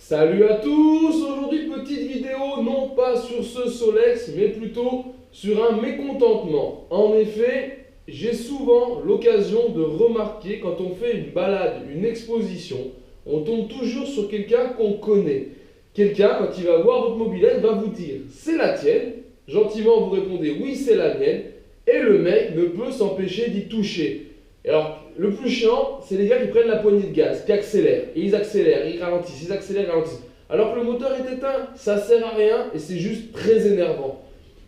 Salut à tous! Aujourd'hui, petite vidéo, non pas sur ce Solex, mais plutôt sur un mécontentement. En effet, j'ai souvent l'occasion de remarquer quand on fait une balade, une exposition, on tombe toujours sur quelqu'un qu'on connaît. Quelqu'un, quand il va voir votre mobilette, va vous dire c'est la tienne. Gentiment, vous répondez oui, c'est la mienne. Et le mec ne peut s'empêcher d'y toucher. Et alors, le plus chiant, c'est les gars qui prennent la poignée de gaz, qui accélèrent, et ils accélèrent, ils ralentissent, ils accélèrent, ils ralentissent. Alors que le moteur est éteint, ça sert à rien et c'est juste très énervant.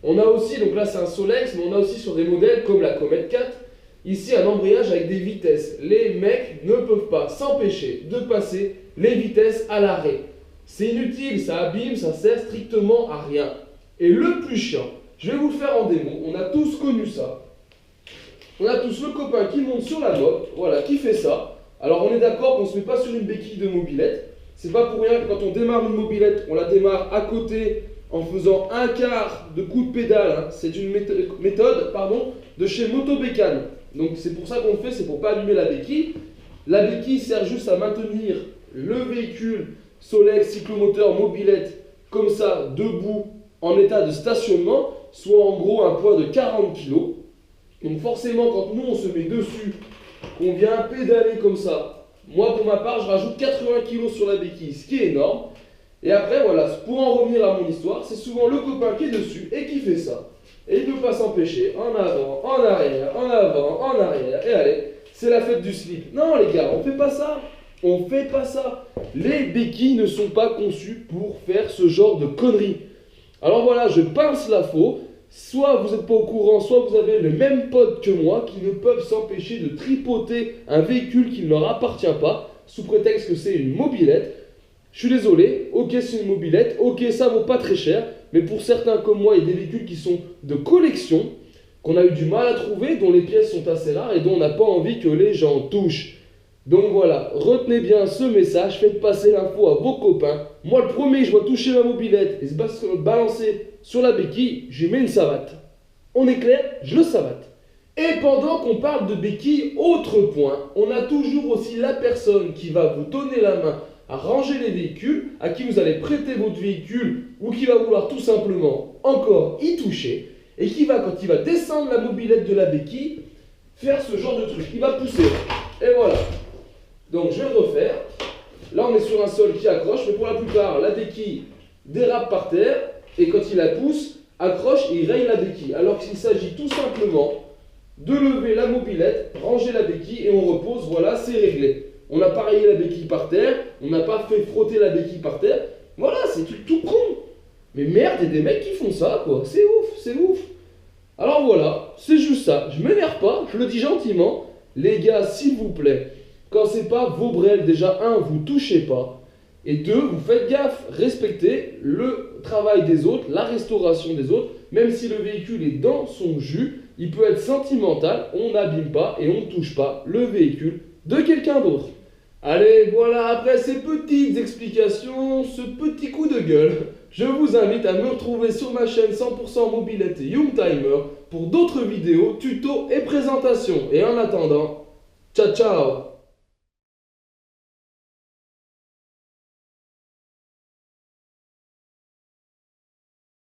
On a aussi, donc là c'est un Solex, mais on a aussi sur des modèles comme la Comet 4, ici un embrayage avec des vitesses. Les mecs ne peuvent pas s'empêcher de passer les vitesses à l'arrêt. C'est inutile, ça abîme, ça sert strictement à rien. Et le plus chiant, je vais vous le faire en démo, on a tous connu ça. On a tous le copain qui monte sur la moto, voilà, qui fait ça. Alors on est d'accord qu'on ne se met pas sur une béquille de mobilette. C'est pas pour rien que quand on démarre une mobilette, on la démarre à côté en faisant un quart de coup de pédale. Hein. C'est une méthode de chez Motobécane. Donc c'est pour ça qu'on le fait, c'est pour pas allumer la béquille. La béquille sert juste à maintenir le véhicule Solex, cyclomoteur, mobilette, comme ça, debout, en état de stationnement, soit en gros un poids de 40 kg. Donc forcément, quand nous on se met dessus, qu'on vient pédaler comme ça, moi pour ma part je rajoute 80 kg sur la béquille, ce qui est énorme. Et après voilà, pour en revenir à mon histoire, c'est souvent le copain qui est dessus et qui fait ça. Et il ne peut pas s'empêcher, en avant, en arrière, en avant, en arrière, et allez, c'est la fête du slip. Non les gars, on fait pas ça. On fait pas ça. Les béquilles ne sont pas conçues pour faire ce genre de conneries. Alors voilà, je pince la faux. Soit vous n'êtes pas au courant, soit vous avez les mêmes potes que moi qui ne peuvent s'empêcher de tripoter un véhicule qui ne leur appartient pas, sous prétexte que c'est une mobilette. Je suis désolé, ok c'est une mobilette, ok ça vaut pas très cher, mais pour certains comme moi, il y a des véhicules qui sont de collection, qu'on a eu du mal à trouver, dont les pièces sont assez rares et dont on n'a pas envie que les gens touchent. Donc voilà, retenez bien ce message, faites passer l'info à vos copains. Moi le premier, je vois toucher ma mobilette et se balancer sur la béquille, je lui mets une savate. On est clair, je le savate. Et pendant qu'on parle de béquille, autre point, on a toujours aussi la personne qui va vous donner la main à ranger les véhicules, à qui vous allez prêter votre véhicule ou qui va vouloir tout simplement encore y toucher et qui va, quand il va descendre la mobilette de la béquille, faire ce genre de truc. Il va pousser. Et voilà. Donc je vais le refaire. Là on est sur un sol qui accroche, mais pour la plupart la béquille dérape par terre et quand il la pousse, accroche et il raye la béquille. Alors qu'il s'agit tout simplement de lever la mobilette, ranger la béquille et on repose, voilà, c'est réglé. On n'a pas rayé la béquille par terre, on n'a pas fait frotter la béquille par terre. Voilà, c'est tout con. Mais merde, il y a des mecs qui font ça quoi, c'est ouf, c'est ouf. Alors voilà, c'est juste ça, je m'énerve pas, je le dis gentiment. Les gars, s'il vous plaît, quand c'est pas vos brels, déjà, un, vous touchez pas. Et deux, vous faites gaffe, respectez le travail des autres, la restauration des autres. Même si le véhicule est dans son jus, il peut être sentimental, on n'abîme pas et on ne touche pas le véhicule de quelqu'un d'autre. Allez, voilà, après ces petites explications, ce petit coup de gueule, je vous invite à me retrouver sur ma chaîne 100% Mobilette et Youngtimer pour d'autres vidéos, tutos et présentations. Et en attendant, ciao ciao!